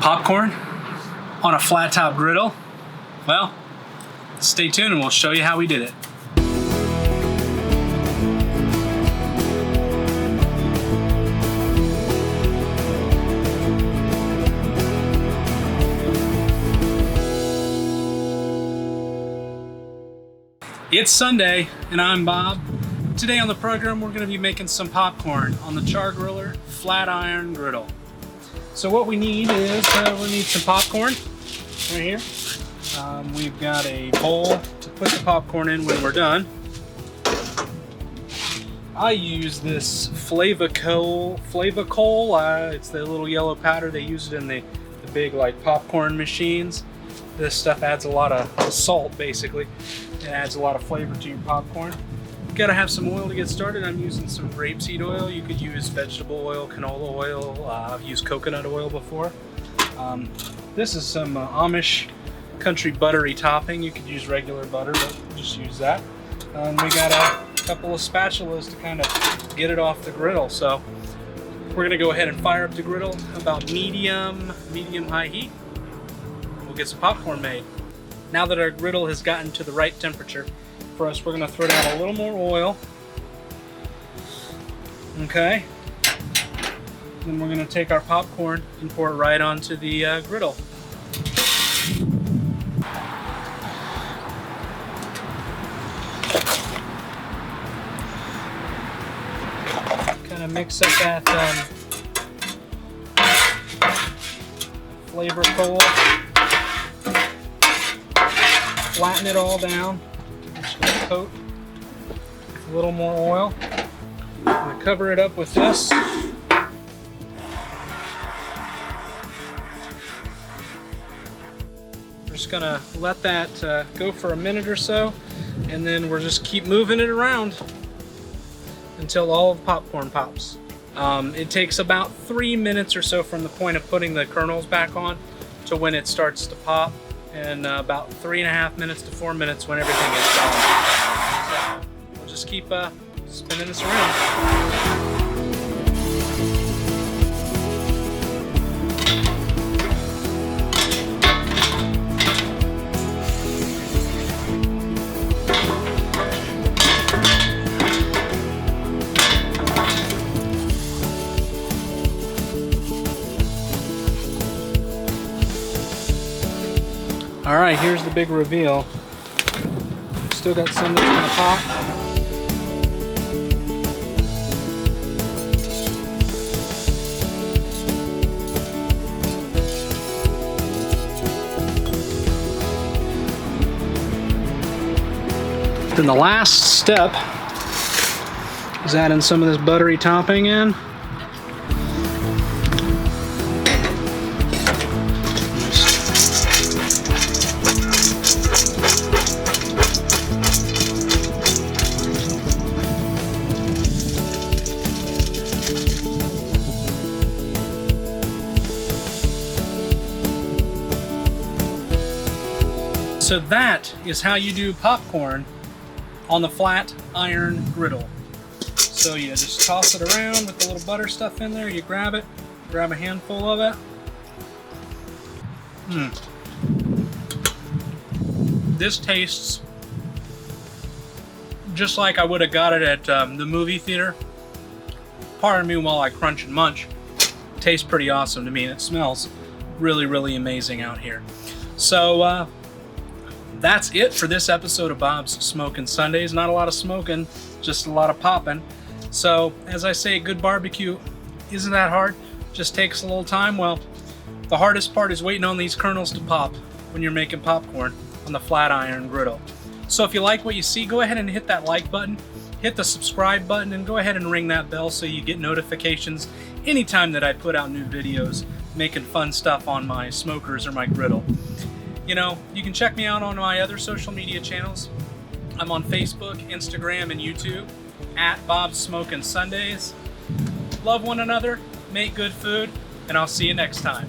popcorn on a flat top griddle? Well, stay tuned and we'll show you how we did it. It's Sunday and I'm Bob. Today on the program we're going to be making some popcorn on the Char-Griller Flat Iron Griddle. So what we need is we need some popcorn right here. We've got a bowl to put the popcorn in when we're done. I use this Flavacol. It's the little yellow powder. They use it in the big like popcorn machines. This stuff adds a lot of salt basically. It adds a lot of flavor to your popcorn. You've got to have some oil to get started. I'm using some grapeseed oil. You could use vegetable oil, canola oil. I've used coconut oil before. This is some Amish country buttery topping. You could use regular butter, but just use that. We got a couple of spatulas to kind of get it off the griddle. So we're gonna go ahead and fire up the griddle about medium-high heat. We'll get some popcorn made. Now that our griddle has gotten to the right temperature for us, we're going to throw down a little more oil. Okay. Then we're going to take our popcorn and pour it right onto the griddle. Kind of mix up that Flavacol. Flatten it all down. Just gonna coat with a little more oil. I'm gonna cover it up with this. We're just gonna let that go for a minute or so, and then we'll just keep moving it around until all of the popcorn pops. It takes about 3 minutes or so from the point of putting the kernels back on to when it starts to pop. And about 3.5 minutes to 4 minutes when everything is done. So we'll just keep spinning this around. All right, here's the big reveal. Still got some that's gonna pop. Then the last step is adding some of this buttery topping in. So that is how you do popcorn on the flat iron griddle. So you just toss it around with the little butter stuff in there, you grab it, grab a handful of it. This tastes just like I would have got it at the movie theater. Pardon me while I crunch and munch. It tastes pretty awesome to me, and it smells really, really amazing out here. So that's it for this episode of Bob's Smokin' Sundays. Not a lot of smoking, just a lot of popping. So, as I say, good barbecue isn't that hard, just takes a little time. Well, the hardest part is waiting on these kernels to pop when you're making popcorn on the flat iron griddle. So if you like what you see, go ahead and hit that like button, hit the subscribe button, and go ahead and ring that bell so you get notifications anytime that I put out new videos making fun stuff on my smokers or my griddle. You know, you can check me out on my other social media channels. I'm on Facebook, Instagram, and YouTube at Bob's Smokin' Sundays. Love one another, make good food, and I'll see you next time.